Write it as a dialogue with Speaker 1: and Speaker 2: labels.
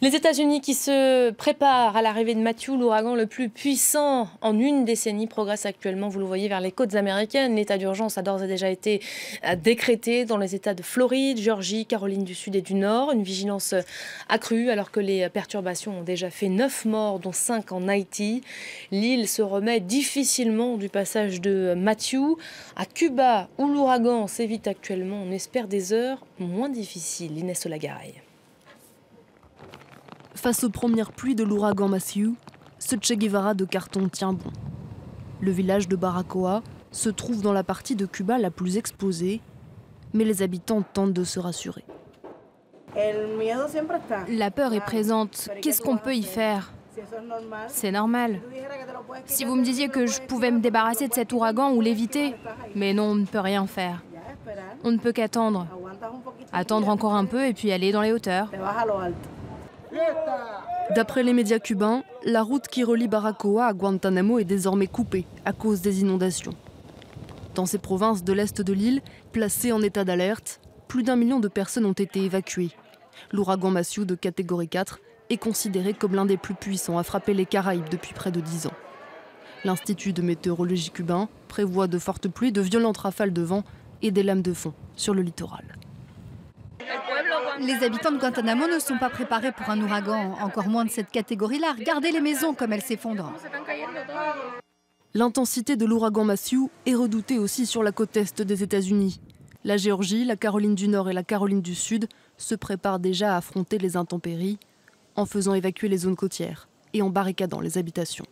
Speaker 1: Les États-Unis qui se préparent à l'arrivée de Matthew, l'ouragan le plus puissant en une décennie, progresse actuellement, vous le voyez, vers les côtes américaines. L'état d'urgence a d'ores et déjà été décrété dans les États de Floride, Géorgie, Caroline du Sud et du Nord. Une vigilance accrue alors que les perturbations ont déjà fait 9 morts, dont 5 en Haïti. L'île se remet difficilement du passage de Matthew. À Cuba, où l'ouragan sévit actuellement, on espère des heures moins difficiles. Inès Olagaray.
Speaker 2: Face aux premières pluies de l'ouragan Matthew, ce Che Guevara de carton tient bon. Le village de Baracoa se trouve dans la partie de Cuba la plus exposée, mais les habitants tentent de se rassurer.
Speaker 3: La peur est présente. Qu'est-ce qu'on peut y faire? C'est normal. Si vous me disiez que je pouvais me débarrasser de cet ouragan ou l'éviter, mais non, on ne peut rien faire. On ne peut qu'attendre. Attendre encore un peu et puis aller dans les hauteurs.
Speaker 2: D'après les médias cubains, la route qui relie Baracoa à Guantanamo est désormais coupée à cause des inondations. Dans ces provinces de l'est de l'île, placées en état d'alerte, plus d'1 million de personnes ont été évacuées. L'ouragan Matthew de catégorie 4 est considéré comme l'un des plus puissants à frapper les Caraïbes depuis près de 10 ans. L'Institut de météorologie cubain prévoit de fortes pluies, de violentes rafales de vent et des lames de fond sur le littoral.
Speaker 4: Les habitants de Guantanamo ne sont pas préparés pour un ouragan, encore moins de cette catégorie-là. Regardez les maisons comme elles s'effondrent.
Speaker 2: L'intensité de l'ouragan Matthew est redoutée aussi sur la côte est des États-Unis. La Géorgie, la Caroline du Nord et la Caroline du Sud se préparent déjà à affronter les intempéries en faisant évacuer les zones côtières et en barricadant les habitations.